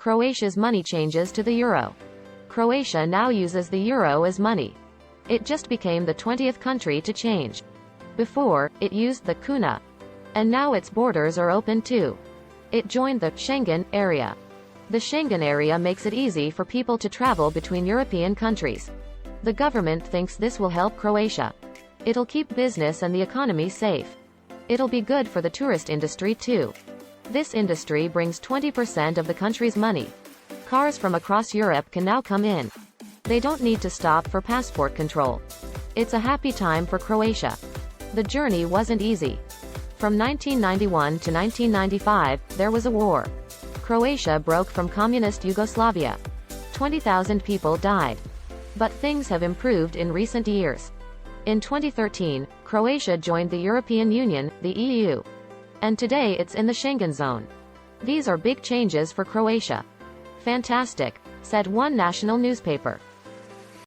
Croatia's money changes to the euro. Croatia now uses the euro as money. It just became the 20th country to change. Before, it used the kuna. And now its borders are open too. It joined the Schengen area. The Schengen area makes it easy for people to travel between European countries. The government thinks this will help Croatia. It'll keep business and the economy safe. It'll be good for the tourist industry too. This industry brings 20% of the country's money. Cars from across Europe can now come in. They don't need to stop for passport control. It's a happy time for Croatia. The journey wasn't easy. From 1991 to 1995, there was a war. Croatia broke from communist Yugoslavia. 20,000 people died. But things have improved in recent years. In 2013, Croatia joined the European Union, the EU. And today it's in the Schengen zone. These are big changes for Croatia. Fantastic, said one national newspaper.